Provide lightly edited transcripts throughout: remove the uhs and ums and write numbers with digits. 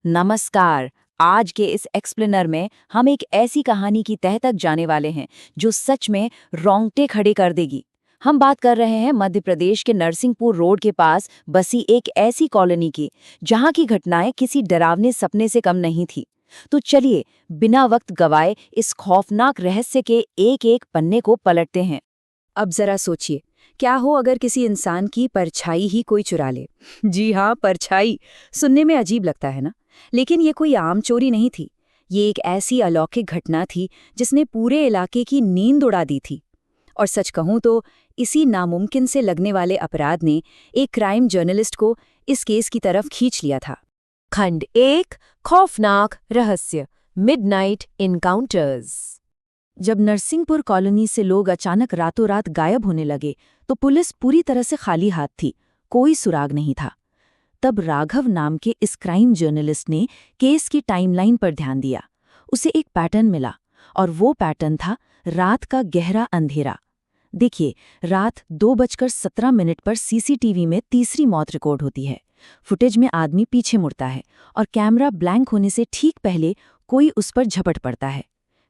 नमस्कार। आज के इस एक्सप्लेनर में हम एक ऐसी कहानी की तह तक जाने वाले हैं जो सच में रोंगटे खड़े कर देगी। हम बात कर रहे हैं मध्य प्रदेश के नरसिंहपुर रोड के पास बसी एक ऐसी कॉलोनी की जहां की घटनाएं किसी डरावने सपने से कम नहीं थी। तो चलिए बिना वक्त गवाए इस खौफनाक रहस्य के एक एक पन्ने को पलटते हैं। अब जरा सोचिए, क्या हो अगर किसी इंसान की परछाई ही कोई चुरा ले। जी हाँ, परछाई। सुनने में अजीब लगता है ना, लेकिन ये कोई आम चोरी नहीं थी। ये एक ऐसी अलौकिक घटना थी जिसने पूरे इलाके की नींद उड़ा दी थी। और सच कहूं तो इसी नामुमकिन से लगने वाले अपराध ने एक क्राइम जर्नलिस्ट को इस केस की तरफ खींच लिया था। खंड 1, खौफनाक रहस्य, मिडनाइट इनकाउंटर्स। जब नरसिंहपुर कॉलोनी से लोग अचानक रातों रात गायब होने लगे तो पुलिस पूरी तरह से खाली हाथ थी, कोई सुराग नहीं था। तब राघव नाम के इस क्राइम जर्नलिस्ट ने केस की टाइमलाइन पर ध्यान दिया। उसे एक पैटर्न मिला और वो पैटर्न था रात का गहरा अंधेरा। देखिए, रात 2:17 पर सीसीटीवी में तीसरी मौत रिकॉर्ड होती है। फुटेज में आदमी पीछे मुड़ता है और कैमरा ब्लैंक होने से ठीक पहले कोई उस पर झपट पड़ता है।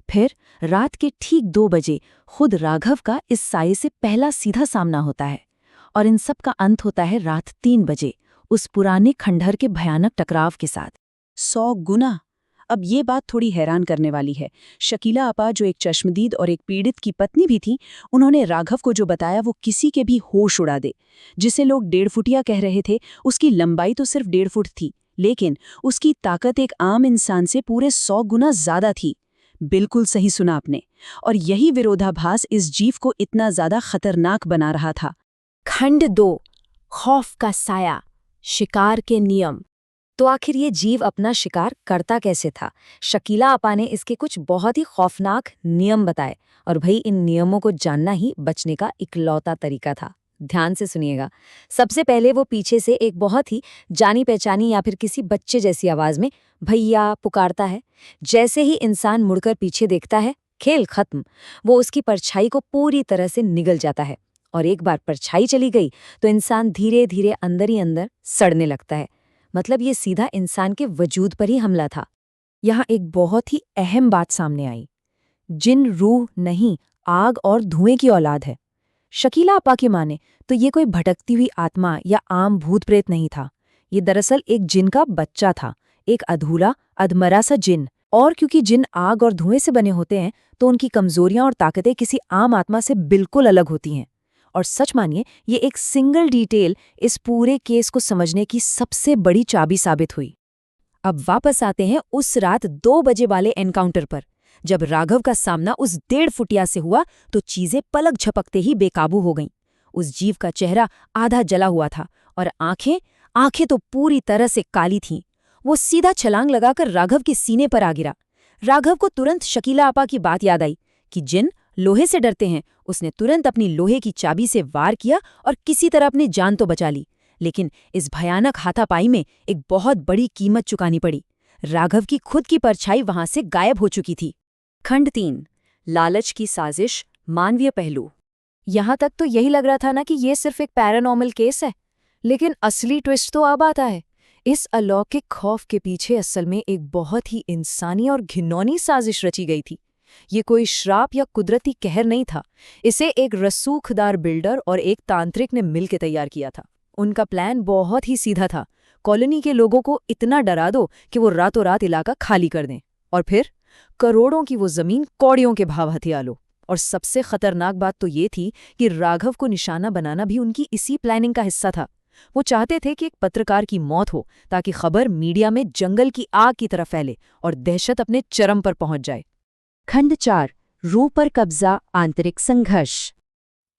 फिर रात के ठीक 2 बजे खुद राघव का इस साये से पहला सीधा सामना होता है और इन सब का अंत होता है रात 3 बजे उस पुराने खंडहर के भयानक टकराव के साथ। 100 गुना। अब ये बात थोड़ी हैरान करने वाली है। शकीला अपा, जो एक चश्मदीद और एक पीड़ित की पत्नी भी थी, उन्होंने राघव को जो बताया वो किसी के भी होश उड़ा दे। जिसे लोग 1.5 फुटिया कह रहे थे, उसकी लंबाई तो सिर्फ 1.5 फुट थी, लेकिन उसकी ताकत एक आम इंसान से पूरे 100 गुना ज्यादा थी। बिल्कुल सही सुना आपने। और यही विरोधाभास इस जीव को इतना ज्यादा खतरनाक बना रहा था। खंड 2, खौफ का साया, शिकार के नियम। तो आखिर ये जीव अपना शिकार करता कैसे था? शकीला अपा ने इसके कुछ बहुत ही खौफनाक नियम बताए और भाई इन नियमों को जानना ही बचने का इकलौता तरीका था। ध्यान से सुनिएगा। सबसे पहले वो पीछे से एक बहुत ही जानी पहचानी या फिर किसी बच्चे जैसी आवाज में भैया पुकारता है। जैसे ही इंसान मुड़कर पीछे देखता है, खेल खत्म। वो उसकी परछाई को पूरी तरह से निगल जाता है और एक बार परछाई चली गई तो इंसान धीरे धीरे अंदर ही अंदर सड़ने लगता है। मतलब ये सीधा इंसान के वजूद पर ही हमला था। यहाँ एक बहुत ही अहम बात सामने आई। जिन रूह नहीं, आग और धुएं की औलाद है। शकीला अपा की माने तो ये कोई भटकती हुई आत्मा या आम भूत प्रेत नहीं था। ये दरअसल एक जिन का बच्चा था, एक अधूरा अधमरा सा जिन। और क्योंकि जिन आग और धुएं से बने होते हैं तो उनकी कमजोरियां और ताकतें किसी आम आत्मा से बिल्कुल अलग होती हैं। और सच मानिए, ये एक सिंगल डिटेल इस पूरे केस को समझने की सबसे बड़ी चाबी साबित हुई। अब वापस आते हैं उस रात 2 बजे वाले एनकाउंटर पर। जब राघव का सामना उस 1.5 फुटिया से हुआ तो चीजें पलक झपकते ही बेकाबू हो गईं। उस जीव का चेहरा आधा जला हुआ था और आंखें तो पूरी तरह से काली थीं। वो सीधा छलांग लगाकर राघव के सीने पर आ गिरा। राघव को तुरंत शकीला अपा की बात याद आई कि जिन लोहे से डरते हैं। उसने तुरंत अपनी लोहे की चाबी से वार किया और किसी तरह अपनी जान तो बचा ली, लेकिन इस भयानक हाथापाई में एक बहुत बड़ी कीमत चुकानी पड़ी। राघव की खुद की परछाई वहां से गायब हो चुकी थी। खंड 3, लालच की साजिश, मानवीय पहलू। यहां तक तो यही लग रहा था ना कि ये सिर्फ एक पैरानॉर्मल केस है, लेकिन असली ट्विस्ट तो अब आता है। इस अलौकिक खौफ के पीछे असल में एक बहुत ही इंसानी और घिनौनी साजिश रची गई थी। ये कोई श्राप या कुदरती कहर नहीं था। इसे एक रसूखदार बिल्डर और एक तांत्रिक ने मिलकर तैयार किया था। उनका प्लान बहुत ही सीधा था। कॉलोनी के लोगों को इतना डरा दो कि वो रातों रात इलाका खाली कर दें और फिर करोड़ों की वो जमीन कौड़ियों के भाव हथिया लो। और सबसे खतरनाक बात तो ये थी कि राघव को निशाना बनाना भी उनकी इसी प्लानिंग का हिस्सा था। वो चाहते थे कि एक पत्रकार की मौत हो ताकि खबर मीडिया में जंगल की आग की तरह फैले और दहशत अपने चरम पर पहुंच जाए। खंड 4, रूह पर कब्जा, आंतरिक संघर्ष।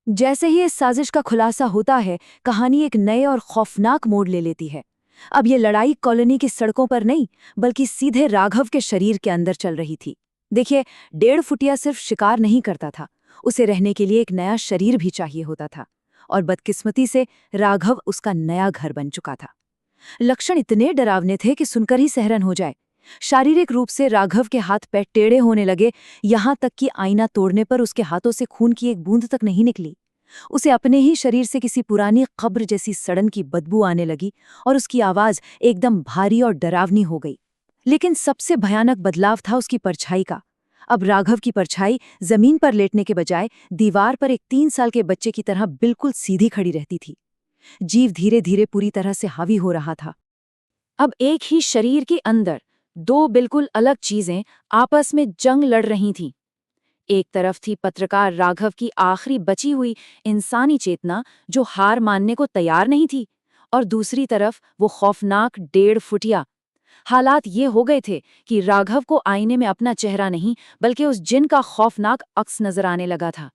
जैसे ही इस साजिश का खुलासा होता है, कहानी एक नए और खौफनाक मोड़ ले लेती है। अब ये लड़ाई कॉलोनी की सड़कों पर नहीं, बल्कि सीधे राघव के शरीर के अंदर चल रही थी। देखिए, 1.5 फुटिया सिर्फ शिकार नहीं करता था, उसे रहने के लिए एक नया शरीर भी चाहिए होता था। और बदकिस्मती से राघव उसका नया घर बन चुका था। लक्षण इतने डरावने थे कि सुनकर ही सहरन हो जाए। शारीरिक रूप से राघव के हाथ पैर टेढ़े होने लगे, यहाँ तक कि आईना तोड़ने पर उसके हाथों से खून की एक बूंद तक नहीं निकली। उसे अपने ही शरीर से किसी पुरानी कब्र जैसी सड़न की बदबू आने लगी और उसकी आवाज एकदम भारी और डरावनी हो गई। लेकिन सबसे भयानक बदलाव था उसकी परछाई का। अब राघव की परछाई जमीन पर लेटने के बजाय दीवार पर एक 3 साल के बच्चे की तरह बिल्कुल सीधी खड़ी रहती थी। जीव धीरे धीरे पूरी तरह से हावी हो रहा था। अब एक ही शरीर के अंदर दो बिल्कुल अलग चीजें आपस में जंग लड़ रही थीं। एक तरफ थी पत्रकार राघव की आखिरी बची हुई इंसानी चेतना जो हार मानने को तैयार नहीं थी, और दूसरी तरफ वो खौफनाक 1.5 फुटिया। हालात ये हो गए थे कि राघव को आईने में अपना चेहरा नहीं बल्कि उस जिन का खौफनाक अक्स नजर आने लगा था।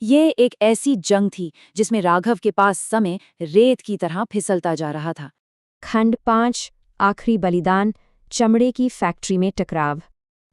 ये एक ऐसी जंग थी जिसमें राघव के पास समय रेत की तरह फिसलता जा रहा था। खंड 5 आखिरी बलिदान, चमड़े की फैक्ट्री में टकराव।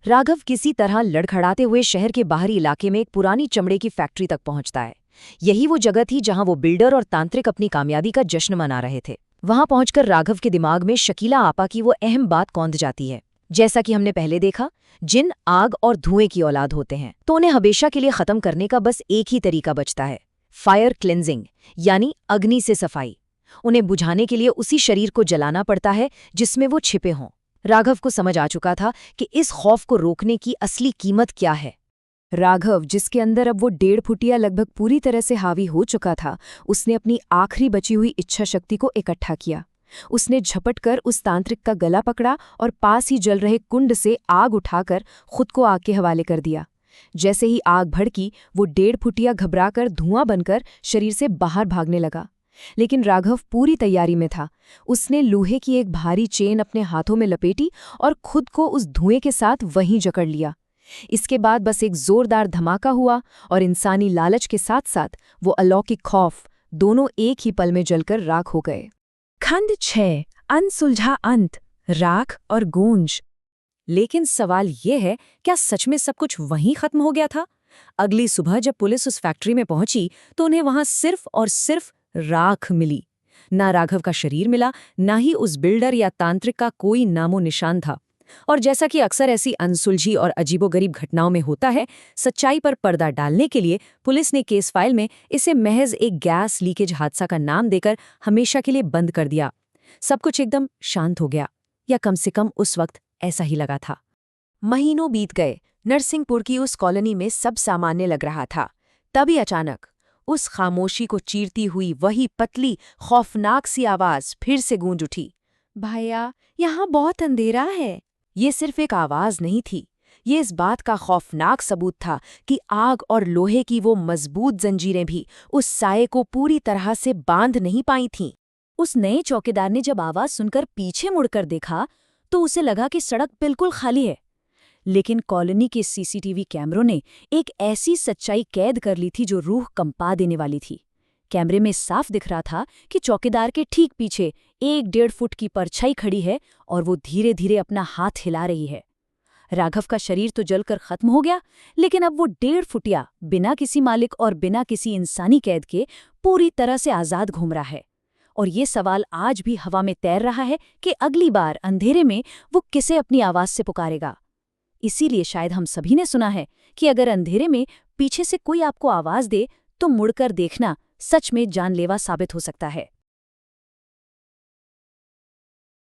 राघव किसी तरह लड़खड़ाते हुए शहर के बाहरी इलाके में एक पुरानी चमड़े की फैक्ट्री तक पहुंचता है। यही वो जगह थी जहां वो बिल्डर और तांत्रिक अपनी कामयाबी का जश्न मना रहे थे। वहां पहुंचकर राघव के दिमाग में शकीला आपा की वो अहम बात कौंध जाती है। जैसा कि हमने पहले देखा, जिन आग और धुएं की औलाद होते हैं तो उन्हें हमेशा के लिए खत्म करने का बस एक ही तरीका बचता है, फायर क्लेंजिंग, यानी अग्नि से सफाई। उन्हें बुझाने के लिए उसी शरीर को जलाना पड़ता है जिसमें वो छिपे हों। राघव को समझ आ चुका था कि इस खौफ को रोकने की असली कीमत क्या है। राघव, जिसके अंदर अब वो 1.5 फुटिया लगभग पूरी तरह से हावी हो चुका था, उसने अपनी आखिरी बची हुई इच्छा शक्ति को इकट्ठा किया। उसने झपटकर उस तांत्रिक का गला पकड़ा और पास ही जल रहे कुंड से आग उठाकर खुद को आग के हवाले कर दिया। जैसे ही आग भड़की, वो 1.5 फुटिया घबराकर धुआं बनकर शरीर से बाहर भागने लगा। लेकिन राघव पूरी तैयारी में था। उसने लोहे की एक भारी चेन अपने हाथों में लपेटी और खुद को उस धुएं के साथ वहीं जकड़ लिया। इसके बाद बस एक जोरदार धमाका हुआ और इंसानी लालच के साथ साथ वो अलौकिक खौफ, दोनों एक ही पल में जलकर राख हो गए। खंड 6 अनसुलझा अंत, राख और गूंज। लेकिन सवाल ये है, क्या सच में सब कुछ वहीं खत्म हो गया था? अगली सुबह जब पुलिस उस फैक्ट्री में पहुंची तो उन्हें वहां सिर्फ और सिर्फ राख मिली। ना राघव का शरीर मिला, ना ही उस बिल्डर या तांत्रिक का कोई नामो निशान था। और जैसा कि अक्सर ऐसी अनसुलझी और अजीबोगरीब घटनाओं में होता है, सच्चाई पर पर्दा डालने के लिए पुलिस ने केस फाइल में इसे महज एक गैस लीकेज हादसा का नाम देकर हमेशा के लिए बंद कर दिया। सब कुछ एकदम शांत हो गया, या कम से कम उस वक्त ऐसा ही लगा था। महीनों बीत गए। नरसिंहपुर की उस कॉलोनी में सब सामान्य लग रहा था। तभी अचानक उस खामोशी को चीरती हुई वही पतली खौफनाक सी आवाज फिर से गूंज उठी, भैया, यहाँ बहुत अंधेरा है। ये सिर्फ एक आवाज नहीं थी, ये इस बात का खौफनाक सबूत था कि आग और लोहे की वो मजबूत जंजीरें भी उस साये को पूरी तरह से बांध नहीं पाई थीं। उस नए चौकीदार ने जब आवाज सुनकर पीछे मुड़कर देखा तो उसे लगा कि सड़क बिल्कुल खाली है। लेकिन कॉलोनी के सीसीटीवी कैमरों ने एक ऐसी सच्चाई कैद कर ली थी जो रूह कंपा देने वाली थी। कैमरे में साफ दिख रहा था कि चौकीदार के ठीक पीछे 1-1.5 फुट की परछाई खड़ी है और वो धीरे धीरे अपना हाथ हिला रही है। राघव का शरीर तो जलकर खत्म हो गया, लेकिन अब वो 1.5 फुटिया बिना किसी मालिक और बिना किसी इंसानी कैद के पूरी तरह से आजाद घूम रहा है। और ये सवाल आज भी हवा में तैर रहा है कि अगली बार अंधेरे में वो किसे अपनी आवाज से पुकारेगा। इसीलिए शायद हम सभी ने सुना है कि अगर अंधेरे में पीछे से कोई आपको आवाज दे तो मुड़कर देखना सच में जानलेवा साबित हो सकता है।